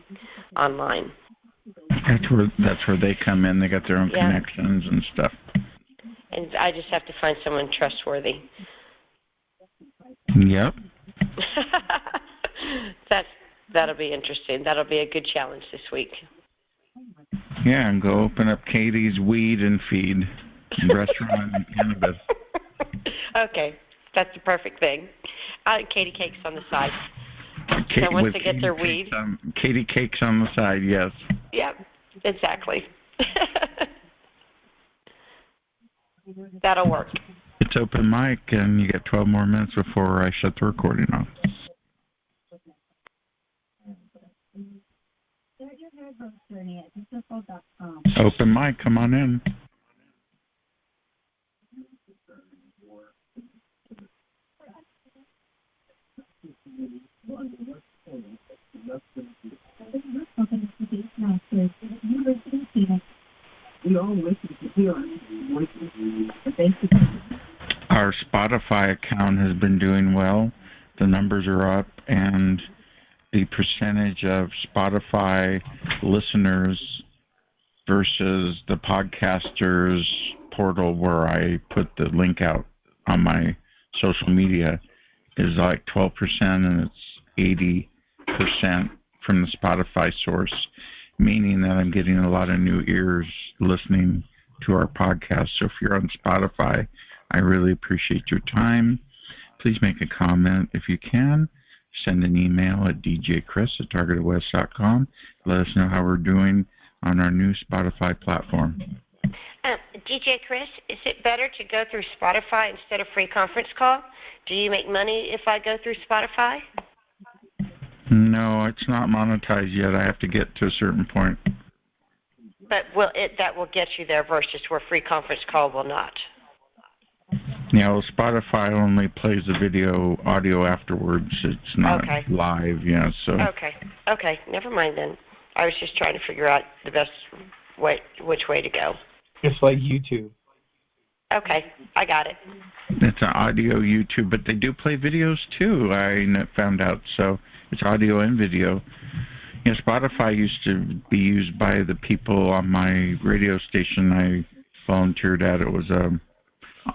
online. That's where they come in. They got their own connections and stuff. And I just have to find someone trustworthy. Yep. That'll be interesting. That'll be a good challenge this week. Yeah, and go open up Katie's Weed and Feed restaurant in cannabis. Okay, that's the perfect thing. Katie Cakes on the side. So once they get their weed. Katie Cakes on the side, yes. Yep, exactly. That'll work. It's open mic, and you get 12 more minutes before I shut the recording off. Open mic, come on in. Our Spotify account has been doing well. The numbers are up, and the percentage of Spotify listeners versus the podcasters portal where I put the link out on my social media is like 12%, and it's 80% from the Spotify source, meaning that I'm getting a lot of new ears listening to our podcast. So if you're on Spotify, I really appreciate your time. Please make a comment if you can. Send an email at djchris@targetedwest.com. Let us know how we're doing on our new Spotify platform. DJ Chris, is it better to go through Spotify instead of free conference call? Do you make money if I go through Spotify? No, it's not monetized yet. I have to get to a certain point. But that will get you there versus where free conference call will not? Yeah, well, Spotify only plays the audio afterwards. It's not live, so. Okay, never mind then. I was just trying to figure out the best way, which way to go. It's like YouTube. Okay, I got it. It's an audio YouTube, but they do play videos too, I found out. So it's audio and video. You know, Spotify used to be used by the people on my radio station I volunteered at. It was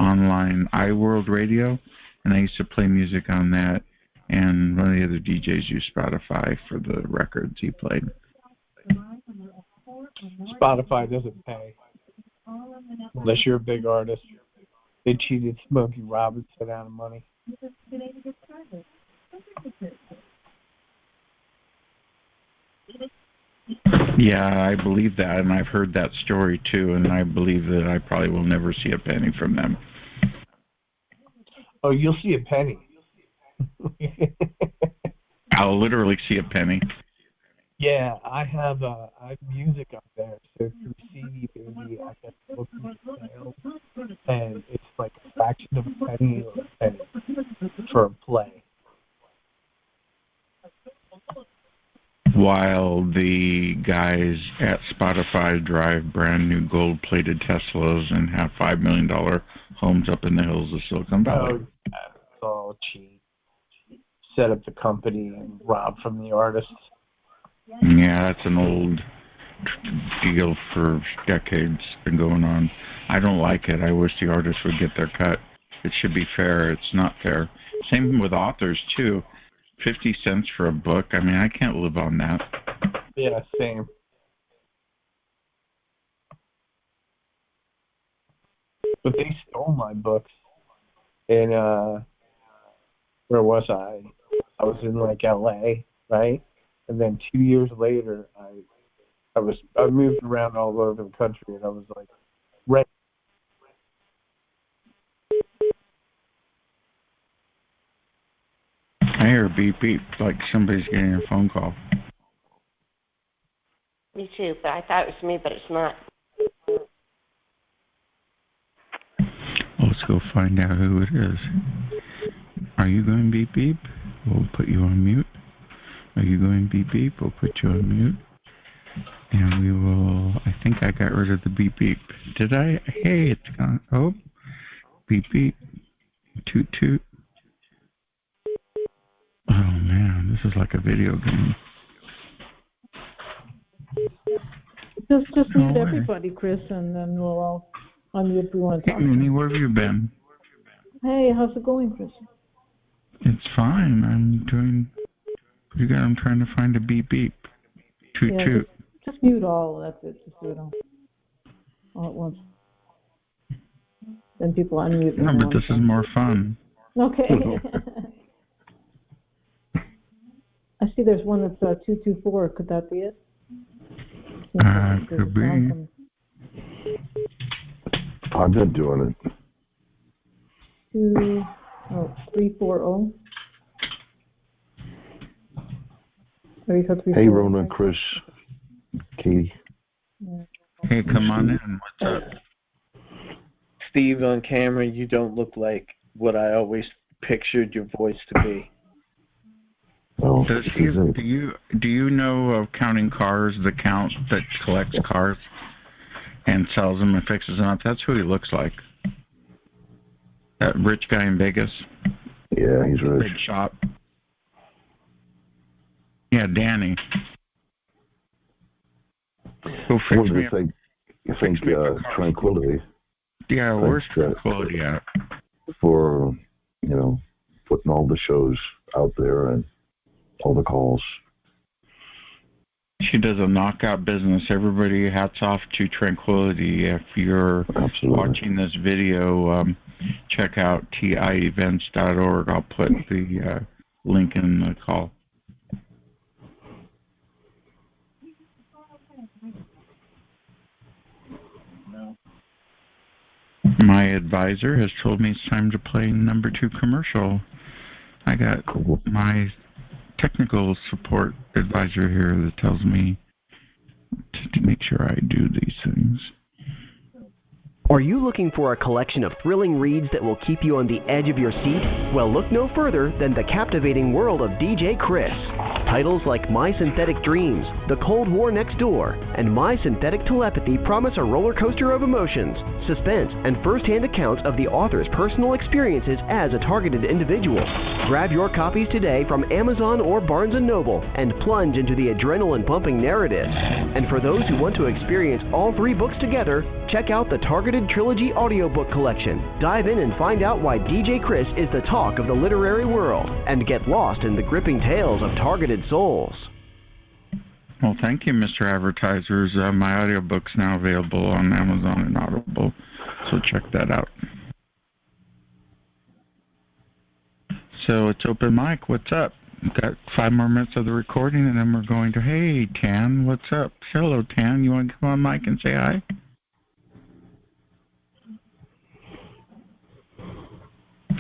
online iWorld Radio, and I used to play music on that. And one of the other DJs used Spotify for the records he played. Spotify doesn't pay unless you're a big artist. They cheated Smokey Robinson out of money. Yeah, I believe that, and I've heard that story too, and I believe that I probably will never see a penny from them. Oh, you'll see a penny. I'll literally see a penny. Yeah, I have music up there, so through CD Baby, I get to look at the sales, and it's like a fraction of a penny or a penny for a play. While the guys at Spotify drive brand new gold-plated Teslas and have $5 million homes up in the hills of Silicon Valley. Oh, yeah, it's all cheap. Set up the company and rob from the artists. Yeah, that's an old deal for decades. Been going on. I don't like it. I wish the artists would get their cut. It should be fair. It's not fair. Same with authors too. 50 cents for a book. I mean, I can't live on that. Yeah, same. But they stole my books. And where was I? I was in like LA, right? And then 2 years later, I moved around all over the country, and I was like, ready. I hear a beep beep, like somebody's getting a phone call. Me too, but I thought it was me, but it's not. Let's go find out who it is. Are you going beep beep? We'll put you on mute. Are you going beep beep? We'll put you on mute. And we will, I think I got rid of the beep beep. Did I? Hey, it's gone. Oh, beep beep. Toot toot. Oh man, this is like a video game. Just mute everybody, Chris, and then we'll all unmute if we want to talk. Hey, Minnie, where have you been? Hey, how's it going, Chris? It's fine. I'm doing pretty good. I'm trying to find a beep beep. Toot toot. Just mute all. That's it. Just do it all at once. Then people unmute. No, but this is more fun. Okay. I see there's one that's 224. Could that be it? Could be. I've been doing it. 340. Hey, Rona, Chris, Katie. Hey, come on in. What's up? Steve, on camera, you don't look like what I always pictured your voice to be. Oh, do you know of Counting Cars, the count that collects cars and sells them and fixes them up? That's who he looks like. That rich guy in Vegas. Yeah, he's rich. Big shop. Yeah, Danny. Who fixed me up? You think Tranquility. Yeah, where's Tranquility at? For, putting all the shows out there and all the calls. She does a knockout business. Everybody, hats off to Tranquility. If you're watching this video, check out TIEvents.org. I'll put the link in the call. My advisor has told me it's time to play number 2 commercial. I got my technical support advisor here that tells me to make sure I do these things. Are you looking for a collection of thrilling reads that will keep you on the edge of your seat? Well, look no further than the captivating world of DJ Chris. Titles like My Synthetic Dreams, The Cold War Next Door, and My Synthetic Telepathy promise a roller coaster of emotions, suspense, and first-hand accounts of the author's personal experiences as a targeted individual. Grab your copies today from Amazon or Barnes & Noble and plunge into the adrenaline-pumping narrative. And for those who want to experience all 3 books together, check out the Targeted Trilogy audiobook collection. Dive in and find out why DJ Chris is the talk of the literary world, and get lost in the gripping tales of targeted souls. Well, thank you, Mr. Advertisers. My audiobook's now available on Amazon and Audible, so check that out. So it's open mic. What's up? We've got 5 more minutes of the recording, and then we're going to, hey, Tan, what's up? Hello, Tan. You want to come on mic and say hi?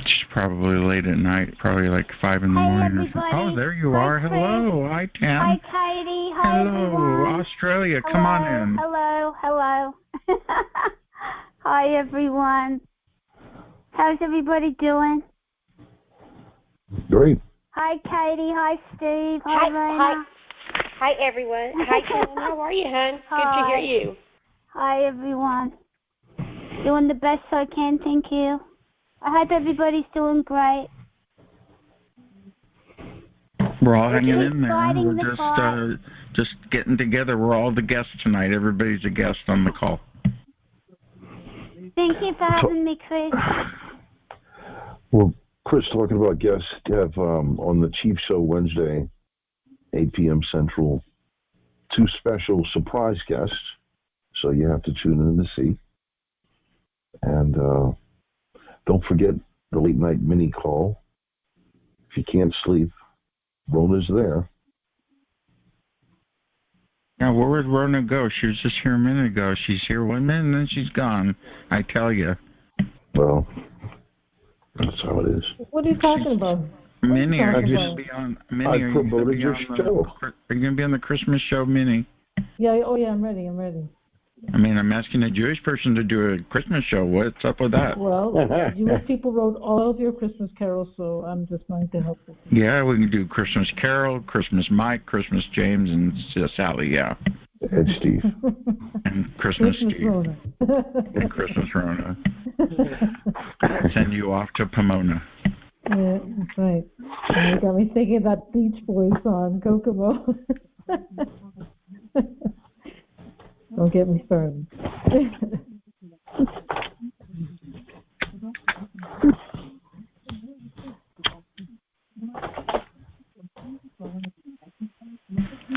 It's probably late at night, probably like 5 in the morning. Everybody. Oh, there you Hi, are. Chris. Hello. Hi, Tan. Hi, Katie. Hi, Hello, everyone. Australia. Hello. Come on in. Hello. Hi, everyone. How's everybody doing? Great. Hi, Katie. Hi, Steve. Hi, Raina. Hi, everyone. Hi, Jen. How are you, hon? Good to hear you. Hi, everyone. Doing the best I can, thank you. I hope everybody's doing great. We're all hanging in there. Fighting We're the just getting together. We're all the guests tonight. Everybody's a guest on the call. Thank you for having me, Chris. Well, Chris, talking about guests, have on the Chief Show Wednesday, 8 p.m. Central, 2 special surprise guests. So you have to tune in to see. And don't forget the late night mini call. If you can't sleep, Rona's there. Now, where would Rona go? She was just here a minute ago. She's here 1 minute and then she's gone. I tell you. Well, that's how it is. What are you talking about? Minnie, are you about? going to be on? Minnie, I are you going to promoted be your on show. Are you going to be on the Christmas show, Minnie? Yeah, oh yeah, I'm ready. I mean, I'm asking a Jewish person to do a Christmas show. What's up with that? Well, Jewish people wrote all of your Christmas carols, so I'm just going to help with you. Yeah, we can do Christmas Carol, Christmas Mike, Christmas James, and Sally, yeah. And Steve. And Christmas Steve. Rona. And Christmas Rona. Send you off to Pomona. Yeah, that's right. And you got me thinking of that Beach Boys song, Kokomo. Don't get me started.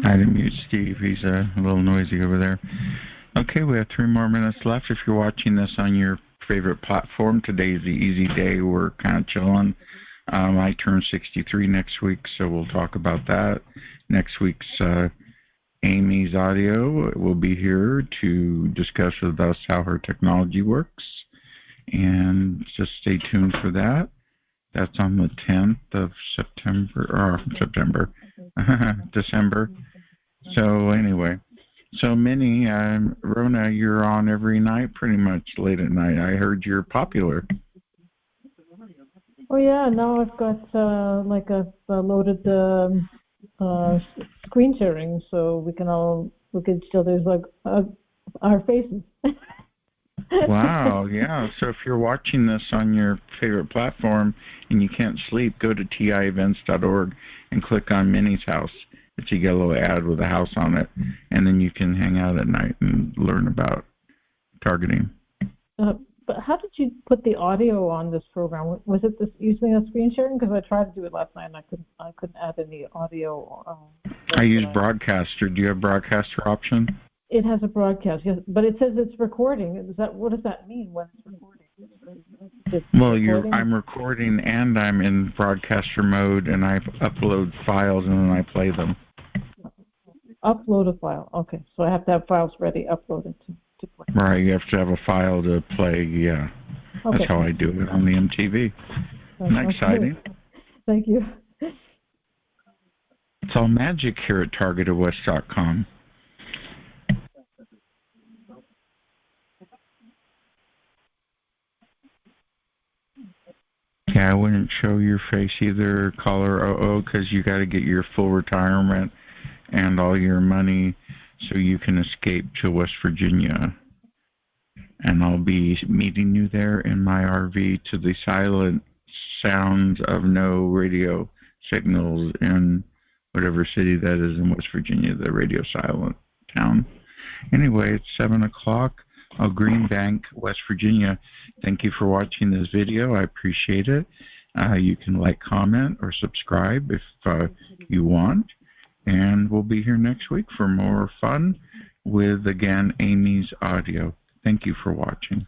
I didn't mute Steve. He's a little noisy over there. Okay, we have 3 more minutes left. If you're watching this on your favorite platform, today's the easy day. We're kind of chilling. I turn 63 next week, so we'll talk about that. Next week's Amy's audio will be here to discuss with us how her technology works. And just stay tuned for that. That's on the 10th of December. So anyway, so Minnie, Rona, you're on every night pretty much late at night. I heard you're popular. Oh yeah, now I've got I've loaded screen sharing, so we can all look at each other's our faces. Wow, yeah. So if you're watching this on your favorite platform and you can't sleep, go to tievents.org and click on Minnie's house. It's a yellow ad with a house on it, and then you can hang out at night and learn about targeting. But how did you put the audio on this program? Was it using a screen sharing? Because I tried to do it last night and I couldn't add any audio. I use Broadcaster. Do you have Broadcaster option? It has a broadcast, yes, but it says it's recording. What does that mean when it's recording? I'm recording and I'm in broadcaster mode, and I upload files and then I play them. Upload a file. Okay, so I have to have files ready, uploaded to play. Right, you have to have a file to play. Yeah, okay. That's how I do it on the MTV. Isn't that exciting? Thank you. It's all magic here at TargetedWest.com. Yeah, I wouldn't can't show your face either, caller 00, because you got to get your full retirement and all your money so you can escape to West Virginia. And I'll be meeting you there in my RV to the silent sounds of no radio signals in whatever city that is in West Virginia, the radio silent town. Anyway, it's 7 o'clock. Green Bank, West Virginia. Thank you for watching this video. I appreciate it. You can like, comment, or subscribe if you want. And we'll be here next week for more fun with, again, Amy's audio. Thank you for watching.